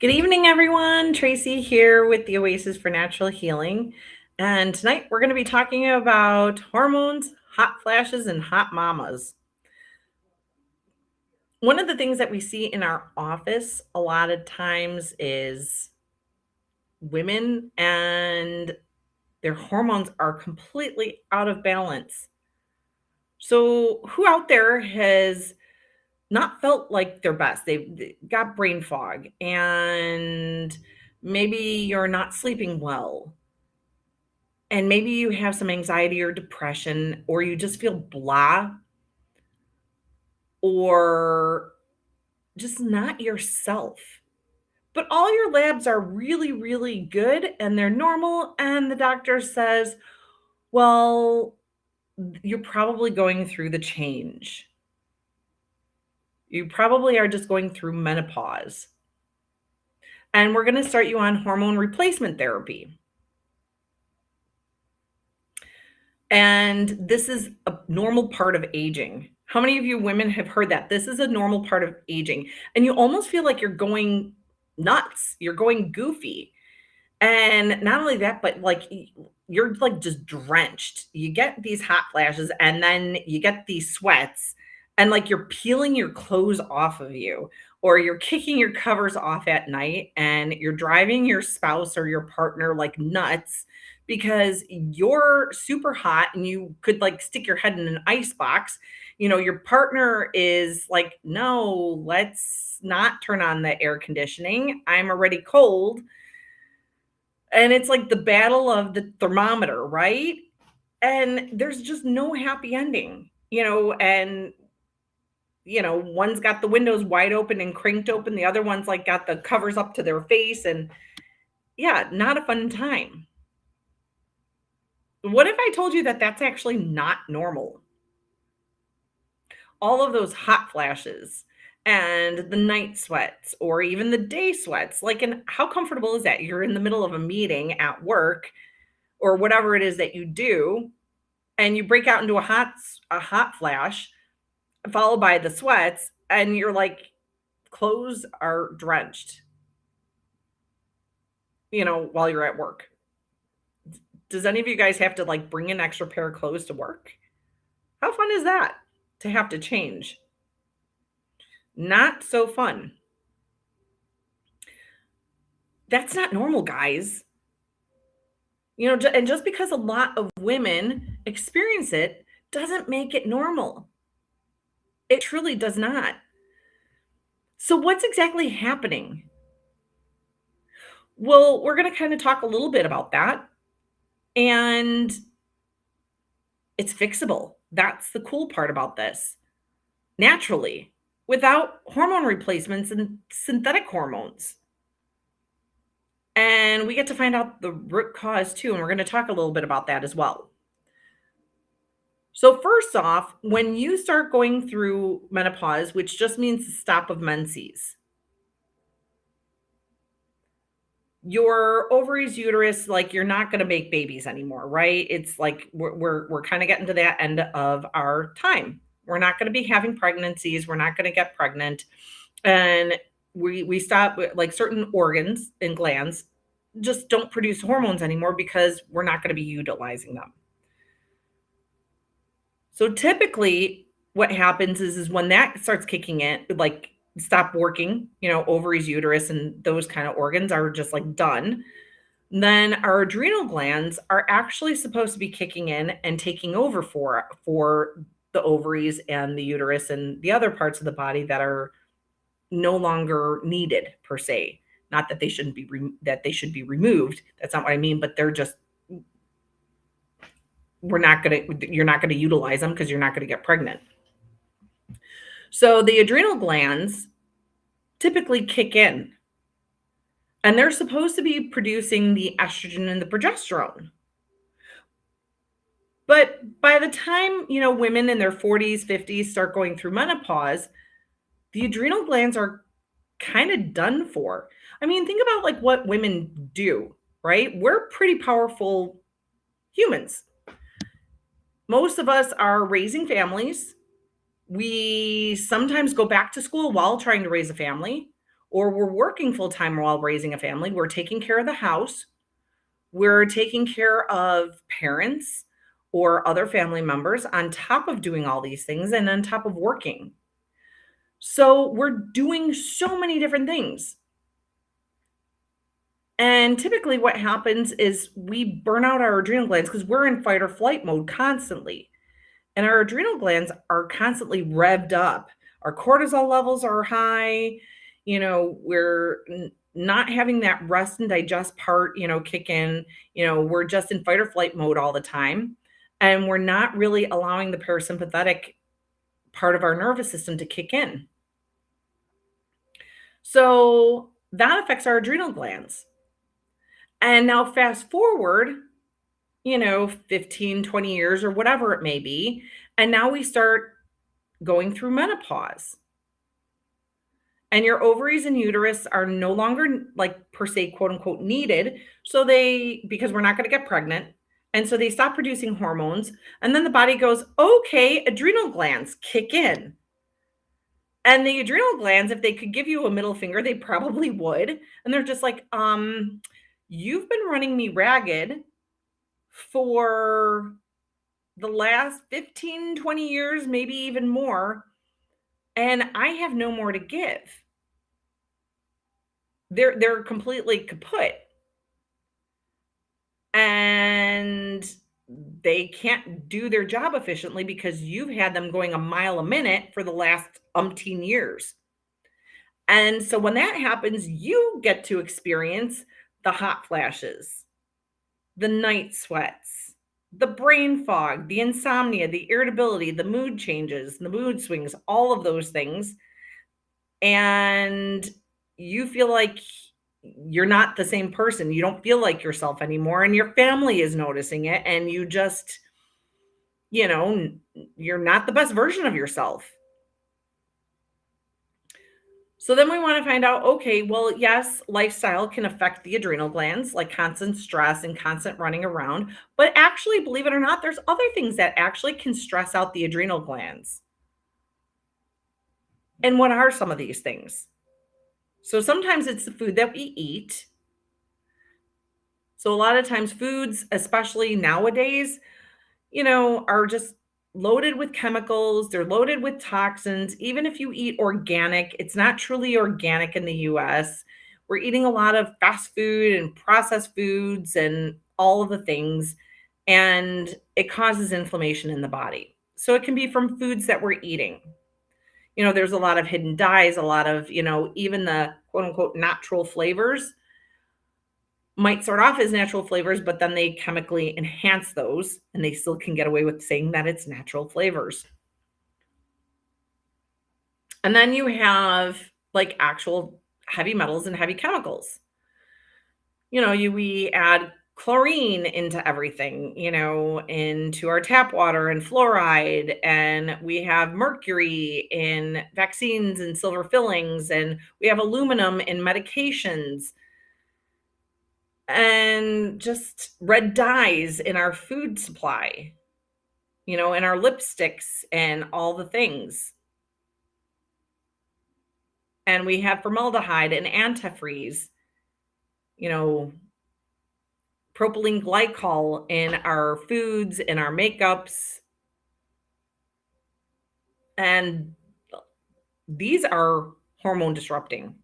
Good evening, everyone. Tracy here with the Oasis for Natural Healing. And tonight we're going to be talking about hormones, hot flashes, and hot mamas. One of the things that we see in our office a lot of times is women and their hormones are completely out of balance. So, who out there has not felt like their best? They've got brain fog and maybe you're not sleeping well and maybe you have some anxiety or depression, or you just feel blah, or just not yourself. But all your labs are really, really good and they're normal. And the doctor says, well, you're probably going through the change. You probably are just going through menopause. And we're going to start you on hormone replacement therapy. And this is a normal part of aging. How many of you women have heard that? This is a normal part of aging. And you almost feel like you're going nuts, you're going goofy. And not only that, but like you're like just drenched. You get these hot flashes and then you get these sweats, and like you're peeling your clothes off of you, or you're kicking your covers off at night and you're driving your spouse or your partner like nuts because you're super hot and you could like stick your head in an ice box. Your partner is like, no, let's not turn on the air conditioning. I'm already cold, and it's like the battle of the thermometer, right? And there's just no happy ending, and one's got the windows wide open and cranked open, the other one's like got the covers up to their face, and yeah, not a fun time. What if I told you that that's actually not normal? All of those hot flashes and the night sweats or even the day sweats, like, and how comfortable is that? You're in the middle of a meeting at work or whatever it is that you do, and you break out into a hot flash followed by the sweats, and you're like, clothes are drenched, while you're at work. Does any of you guys have to like bring an extra pair of clothes to work? How fun is that to have to change? Not so fun. That's not normal, guys. And just because a lot of women experience it doesn't make it normal. It truly does not. So, what's exactly happening? Well, we're going to kind of talk a little bit about that. And it's fixable. That's the cool part about this. Naturally, without hormone replacements and synthetic hormones. And we get to find out the root cause too. And we're going to talk a little bit about that as well. So, first off, when you start going through menopause, which just means the stop of menses, your ovaries, uterus, like you're not going to make babies anymore, right? It's like we're kind of getting to that end of our time. We're not going to be having pregnancies. We're not going to get pregnant, and we stop, like certain organs and glands just don't produce hormones anymore because we're not going to be utilizing them. So typically what happens is when that starts kicking in, like stop working, ovaries, uterus, and those kind of organs are just like done. Then our adrenal glands are actually supposed to be kicking in and taking over for the ovaries and the uterus and the other parts of the body that are no longer needed per se. Not that they shouldn't be that they should be removed. That's not what I mean, but they're just, you're not gonna utilize them because you're not gonna get pregnant. So the adrenal glands typically kick in, and they're supposed to be producing the estrogen and the progesterone. But by the time, women in their 40s, 50s start going through menopause, the adrenal glands are kind of done for. I mean, think about like what women do, right? We're pretty powerful humans. Most of us are raising families. We sometimes go back to school while trying to raise a family, or we're working full time while raising a family. We're taking care of the house, we're taking care of parents or other family members on top of doing all these things and on top of working. So we're doing so many different things. And typically, what happens is we burn out our adrenal glands because we're in fight or flight mode constantly. And our adrenal glands are constantly revved up. Our cortisol levels are high. We're not having that rest and digest part, kick in. We're just in fight or flight mode all the time. And we're not really allowing the parasympathetic part of our nervous system to kick in. So that affects our adrenal glands. And now, fast forward, 15, 20 years or whatever it may be. And now we start going through menopause. And your ovaries and uterus are no longer, like, per se, quote unquote, needed. So because we're not going to get pregnant. And so they stop producing hormones. And then the body goes, okay, adrenal glands kick in. And the adrenal glands, if they could give you a middle finger, they probably would. And they're just like, you've been running me ragged for the last 15, 20 years, maybe even more. And I have no more to give. They're completely kaput. And they can't do their job efficiently because you've had them going a mile a minute for the last umpteen years. And so when that happens, you get to experience the hot flashes, the night sweats, the brain fog, the insomnia, the irritability, the mood changes, the mood swings, all of those things. And you feel like you're not the same person. You don't feel like yourself anymore. And your family is noticing it. And you just, you're not the best version of yourself. So then we want to find out, okay, well, yes, lifestyle can affect the adrenal glands, like constant stress and constant running around. But actually, believe it or not, there's other things that actually can stress out the adrenal glands. And what are some of these things? So sometimes it's the food that we eat. So a lot of times foods, especially nowadays, are just loaded with chemicals. They're loaded with toxins. Even if you eat organic, it's not truly organic in the US. We're eating a lot of fast food and processed foods and all of the things, and it causes inflammation in the body. So it can be from foods that we're eating. There's a lot of hidden dyes, a lot of, even the quote unquote natural flavors might start off as natural flavors, but then they chemically enhance those and they still can get away with saying that it's natural flavors. And then you have like actual heavy metals and heavy chemicals. We add chlorine into everything, into our tap water and fluoride. And we have mercury in vaccines and silver fillings. And we have aluminum in medications. And just red dyes in our food supply, in our lipsticks and all the things. And we have formaldehyde and antifreeze, propylene glycol in our foods, in our makeups. And these are hormone disrupting.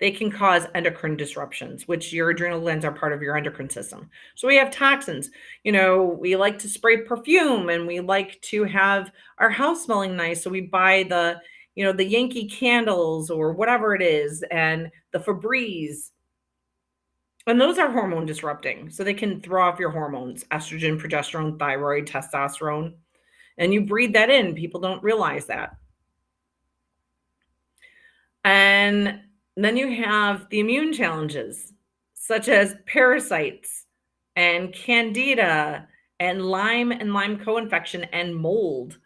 They can cause endocrine disruptions, which your adrenal glands are part of your endocrine system. So we have toxins. We like to spray perfume and we like to have our house smelling nice. So we buy the Yankee candles or whatever it is, and the Febreze. And those are hormone disrupting. So they can throw off your hormones, estrogen, progesterone, thyroid, testosterone. And you breathe that in. People don't realize that. And then you have the immune challenges, such as parasites and candida and Lyme co-infection and mold.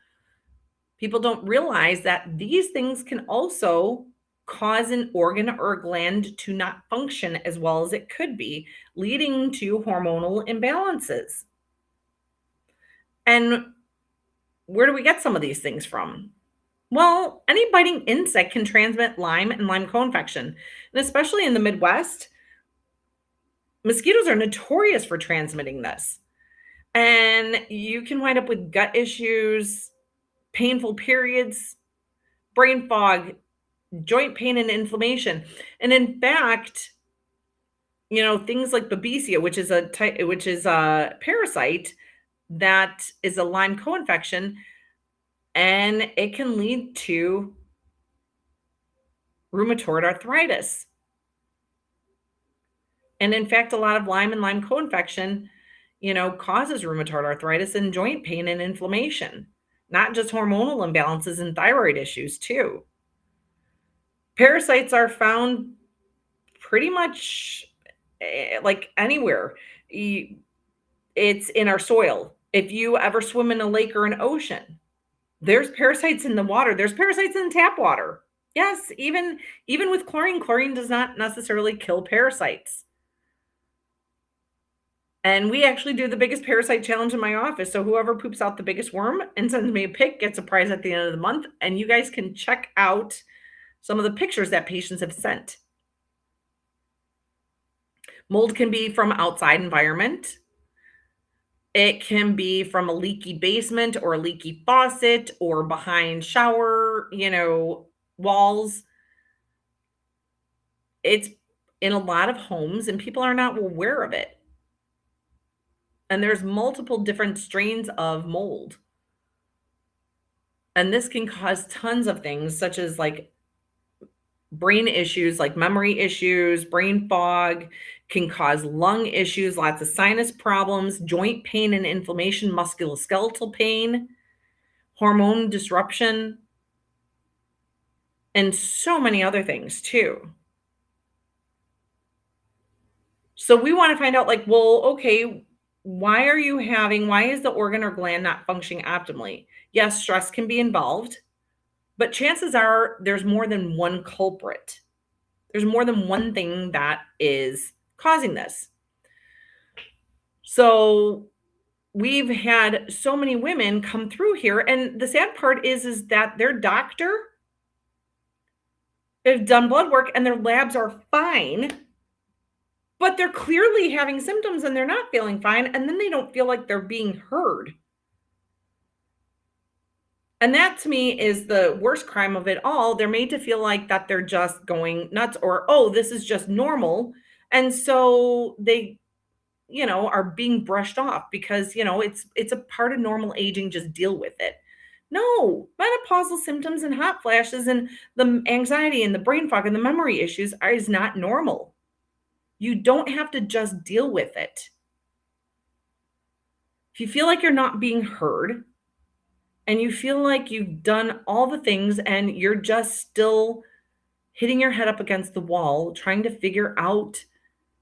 People don't realize that these things can also cause an organ or a gland to not function as well as it could be, leading to hormonal imbalances. And where do we get some of these things from? Well, any biting insect can transmit Lyme and Lyme co-infection. And especially in the Midwest, mosquitoes are notorious for transmitting this. And you can wind up with gut issues, painful periods, brain fog, joint pain and inflammation. And in fact, things like babesia, which is a parasite that is a Lyme co-infection, and it can lead to rheumatoid arthritis. And in fact, a lot of Lyme and Lyme co-infection, causes rheumatoid arthritis and joint pain and inflammation, not just hormonal imbalances and thyroid issues too. Parasites are found pretty much like anywhere. It's in our soil. If you ever swim in a lake or an ocean, there's parasites in the water. There's parasites in tap water. Yes, even with chlorine does not necessarily kill parasites. And we actually do the biggest parasite challenge in my office. So whoever poops out the biggest worm and sends me a pic gets a prize at the end of the month. And you guys can check out some of the pictures that patients have sent. Mold can be from outside environment. It can be from a leaky basement or a leaky faucet or behind shower, walls. It's in a lot of homes and people are not aware of it. And there's multiple different strains of mold. And this can cause tons of things such as like brain issues, like memory issues, brain fog, can cause lung issues, lots of sinus problems, joint pain and inflammation, musculoskeletal pain, hormone disruption, and so many other things too. So we want to find out like, well, okay, why is the organ or gland not functioning optimally? Yes, stress can be involved, but chances are there's more than one culprit. There's more than one thing that is causing this. So we've had so many women come through here, and the sad part is that their doctor have done blood work and their labs are fine, but they're clearly having symptoms and they're not feeling fine, and then they don't feel like they're being heard. And that to me is the worst crime of it all. They're made to feel like that they're just going nuts or, oh, this is just normal. And so they, are being brushed off because, it's a part of normal aging, just deal with it. No, menopausal symptoms and hot flashes and the anxiety and the brain fog and the memory issues is not normal. You don't have to just deal with it. If you feel like you're not being heard and you feel like you've done all the things and you're just still hitting your head up against the wall trying to figure out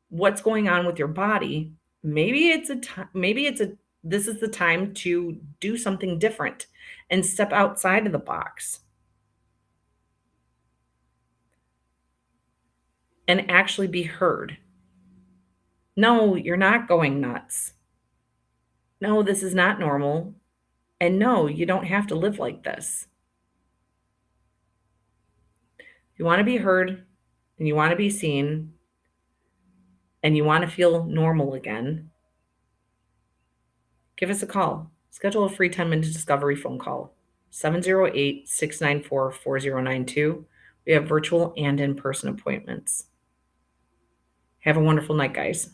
what's going on with your body, this is the time to do something different and step outside of the box and actually be heard. No, you're not going nuts. No, this is not normal. And no, you don't have to live like this. You want to be heard and you want to be seen and you want to feel normal again, give us a call. Schedule a free 10-minute discovery phone call, 708-694-4092. We have virtual and in-person appointments. Have a wonderful night, guys.